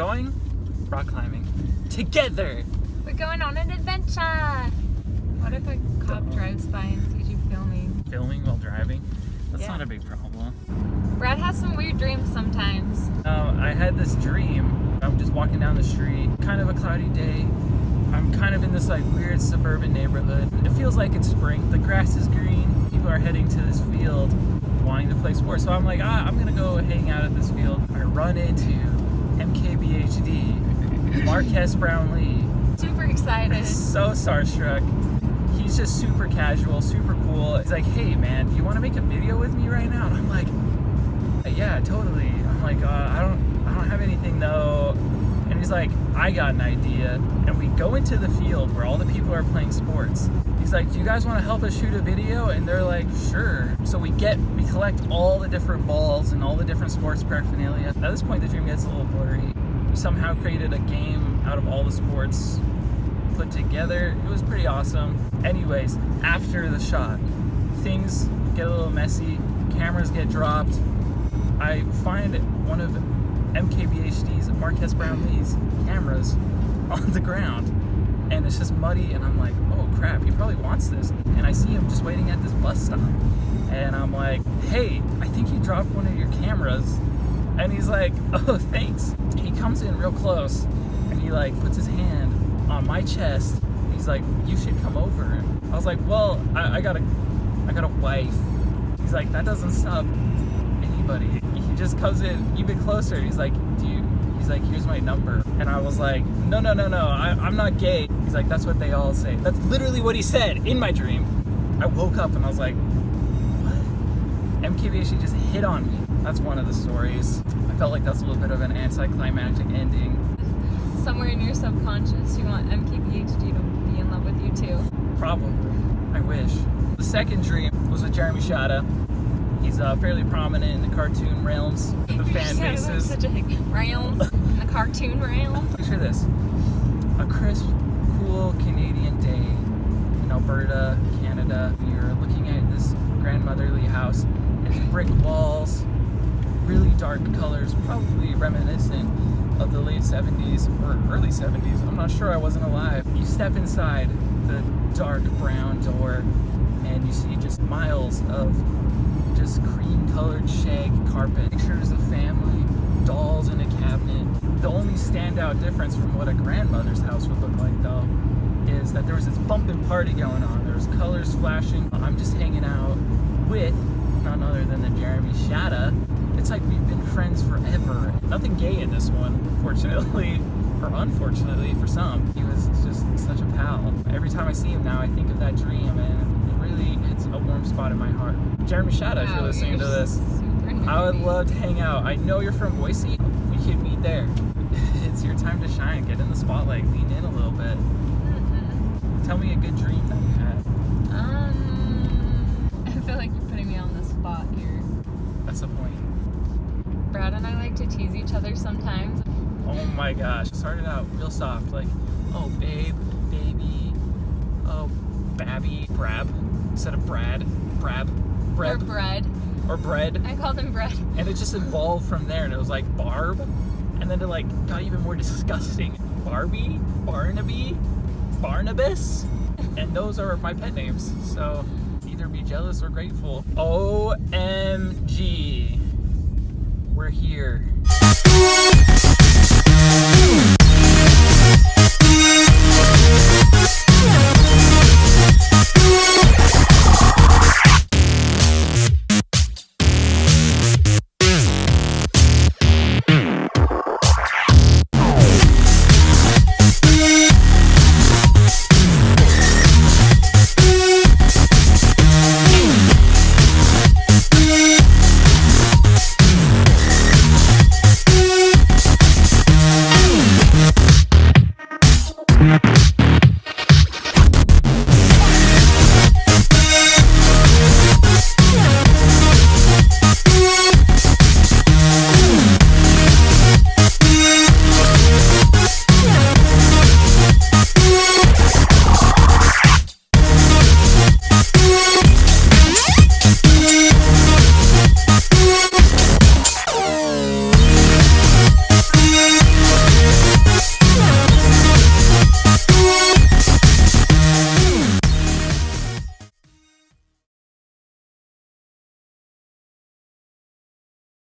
going rock climbing together. We're going on an adventure. What if a cop drives by and sees you filming? Filming while driving? That's Yeah. not a big problem. Brad has some weird dreams sometimes. I had this dream. I'm just walking down the street, kind of a cloudy day. I'm kind of in this like weird suburban neighborhood. It feels like it's spring. The grass is green. People are heading to this field wanting to play sports. So I'm like, I'm gonna go hang out at this field. I run into MKBHD, Marquez Brownlee. Super excited. So starstruck. He's just super casual, super cool. He's like, hey man, do you want to make a video with me right now? And I'm like, yeah, totally. I'm like, I don't have anything though. And he's like, I got an idea. And we go into the field where all the people are playing sports. He's like, do you guys want to help us shoot a video? And they're like, sure. So we collect all the different balls and all the different sports paraphernalia. At this point, the dream gets a little blurry. We somehow created a game out of all the sports put together. It was pretty awesome. Anyways, after the shot, things get a little messy. Cameras get dropped. I find one of MKBHD's, Marquez Brownlee's cameras on the ground, and it's just muddy, and I'm like, oh crap, he probably wants this. And I see him just waiting at this bus stop, and I'm like, hey, I think you dropped one of your cameras. And he's like, oh, thanks. He comes in real close, and he like puts his hand on my chest. He's like, you should come over. I was like, well, I got a wife. He's like, that doesn't stop anybody. He just comes in even closer. He's like, he's like, here's my number. And I was like, no, I'm not gay. He's like, that's what they all say. That's literally what he said in my dream. I woke up and I was like, what? MKBHD just hit on me. That's one of the stories. I felt like that's a little bit of an anticlimactic ending. Somewhere in your subconscious, you want MKBHD to be in love with you too. Probably. I wish. The second dream was with Jeremy Shada. He's fairly prominent in the cartoon realms, the fan bases. Such a realms in the cartoon realms. Picture this: a crisp, cool Canadian day in Alberta, Canada. You're looking at this grandmotherly house. It's brick walls, really dark colors, probably reminiscent of the late 70s or early 70s. I'm not sure, I wasn't alive. You step inside the dark brown door and you see just miles of just cream-colored shag carpet, pictures of family, dolls in a cabinet. The only standout difference from what a grandmother's house would look like, though, is that there was this bumping party going on. There was colors flashing. I'm just hanging out with none other than the Jeremy Shada. It's like we've been friends forever. Nothing gay in this one, fortunately, or unfortunately for some. He was just such a pal. Every time I see him now, I think of that dream, and it really hits a warm spot in my heart. Jeremy Shada, if you're listening to this, I would love to hang out. I know you're from Boise. We could meet there. It's your time to shine. Get in the spotlight. Lean in a little bit. Mm-hmm. Tell me a good dream that you had. I feel like you're putting me on the spot here. That's the point. Brad and I like to tease each other sometimes. Oh my gosh. It started out real soft, like, oh babe, baby, oh babby, brab, instead of Brad, brab, Or breb, bread. or bread. I called him bread. And it just evolved from there, and it was like Barb, and then it like got even more disgusting. Barbie, Barnaby, Barnabas, and those are my pet names. So either be jealous or grateful. OMG, we're here.